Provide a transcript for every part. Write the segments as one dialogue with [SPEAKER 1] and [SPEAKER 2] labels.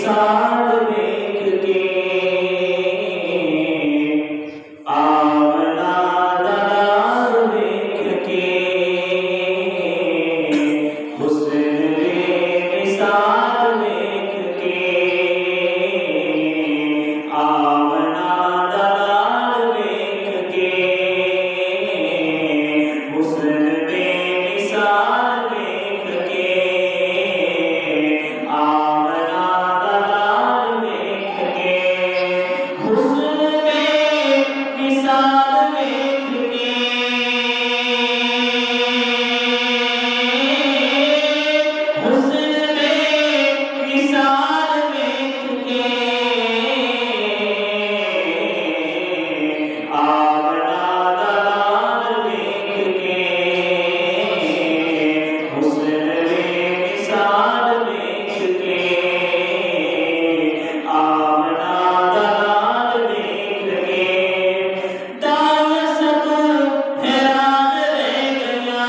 [SPEAKER 1] मिसाल देख के आमना दलाल देख के हुस्न बेमिसाल देख के आमना दलाल देख के हुस्न बेमिसाल देख के आमना दलाल देख के हुस्न बेमिसाल देख के हुस्न बेमिसाल देख के आमना दलाल देख के हुस्न बेमिसाल देख के आमना दलाल देख के दाएं सब हैरान रह गया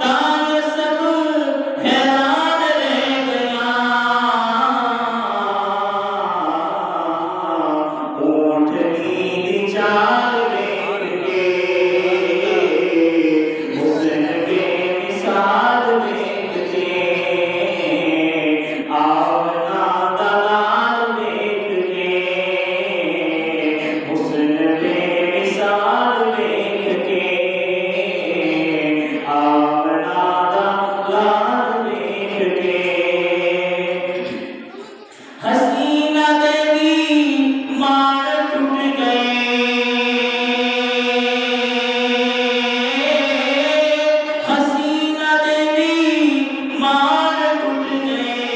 [SPEAKER 1] दाएं सब हैरान रह गया ऊँट नीली चाल देख के हुस्न बेमिसाल देख के आमना दलाल देख के हुस्न बेमिसाल देख के आमना दलाल देख के हसीना देवी मार टूट गए हसीना देवी मार टूट गए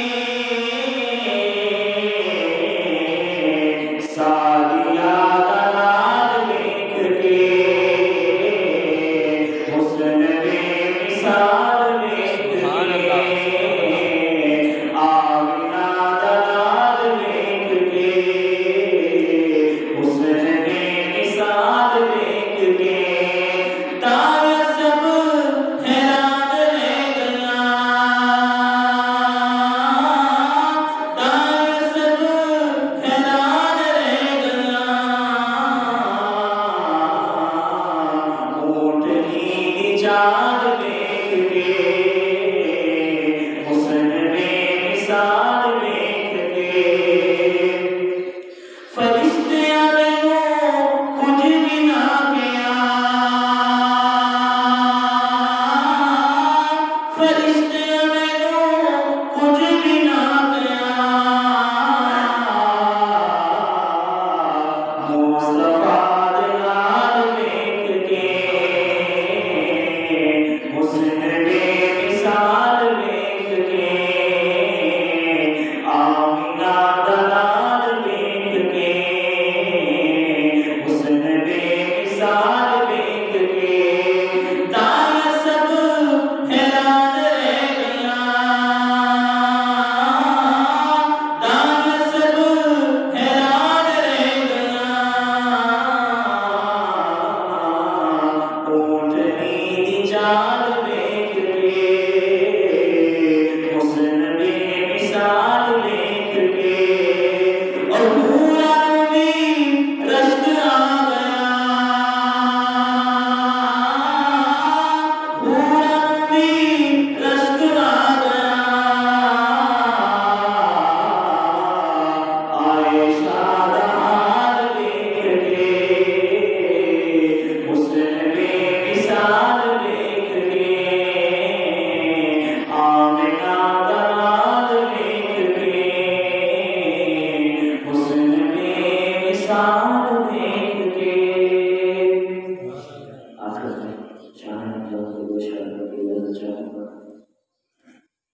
[SPEAKER 1] सादिया दलाल देख के हुस्न बेमिसाल देख के आमना दलाल देख के हुस्न बेमिसाल देख के दाएं सब हैरान रह गया दाएं सब हैरान रह गया ऊँट नीली चाल देख के हुस्न बेमिसाल देख के फरिश्ते आए वो कुछ भी ना किया फरिश्ते आए वो कुछ भी ना किया मुस्तफा दलाल देख के हुस्न बेमिसाल देख के आमना दलाल देख के हुस्न बेमिसाल देख के दाएं सब हैरान रह गया दाएं सब हैरान रह गया ऊँट नीली चाल देख के हुस्न बेमिसाल देख के और पूरा भी रश्क आ गया पूरा भी रश्क आ गया आयशा